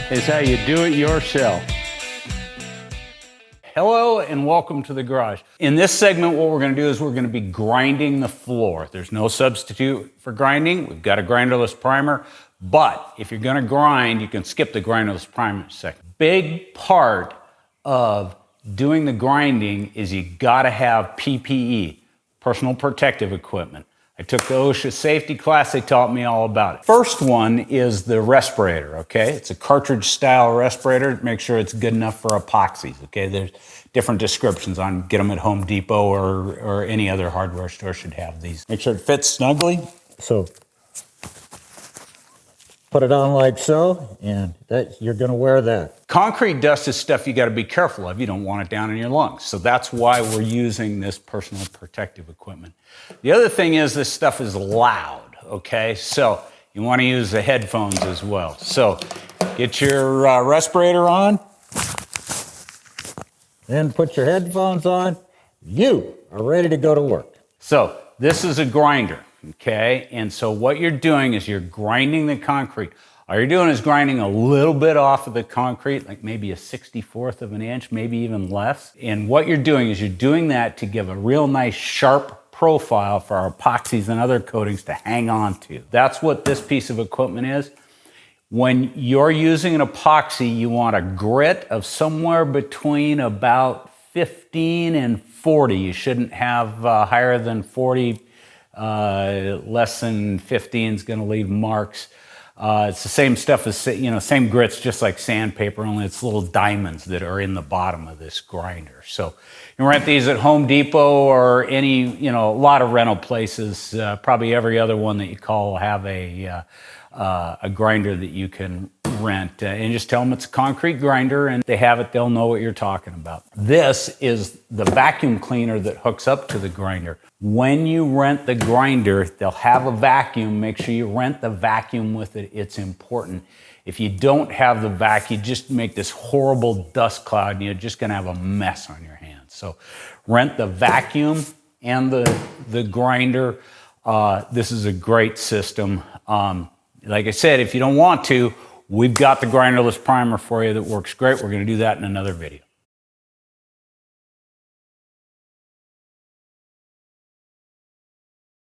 Is how you do it yourself. Hello and welcome to the garage. In this segment, what we're going to do is we're going to be grinding the floor. There's no substitute for grinding. We've got a grinderless primer, but if you're going to grind, you can skip the grinderless primer in a second. Big part of doing the grinding is you got to have PPE, personal protective equipment. I took the OSHA safety class, they taught me all about it. First one is the respirator, okay? It's a cartridge style respirator. Make sure it's good enough for epoxies, okay? There's different descriptions on, get them at Home Depot or any other hardware store should have these. Make sure it fits snugly. So put it on like so, and you're gonna wear that. Concrete dust is stuff you gotta be careful of. You don't want it down in your lungs. So that's why we're using this personal protective equipment. The other thing is this stuff is loud, okay? So you wanna use the headphones as well. So get your respirator on. Then put your headphones on. You are ready to go to work. So this is a grinder. Okay, and so what you're doing is you're grinding the concrete. All you're doing is grinding a little bit off of the concrete, like maybe a 64th of an inch, maybe even less. And what you're doing is you're doing that to give a real nice sharp profile for our epoxies and other coatings to hang on to. That's what this piece of equipment is. When you're using an epoxy, you want a grit of somewhere between about 15 and 40. You shouldn't have higher than 40. Less than 15 is going to leave marks. It's the same stuff as, same grits, just like sandpaper, only it's little diamonds that are in the bottom of this grinder. So you can rent these at Home Depot or any, a lot of rental places. Probably every other one that you call will have a grinder that you can rent, and just tell them it's a concrete grinder and they have it, they'll know what you're talking about. This is the vacuum cleaner that hooks up to the grinder. When you rent the grinder, they'll have a vacuum. Make sure you rent the vacuum with it. It's important. If you don't have the vacuum, you just make this horrible dust cloud and you're just going to have a mess on your hands. So rent the vacuum and the grinder. This is a great system. Like I said, if you don't want to, we've got the grinderless primer for you that works great. We're going to do that in another video.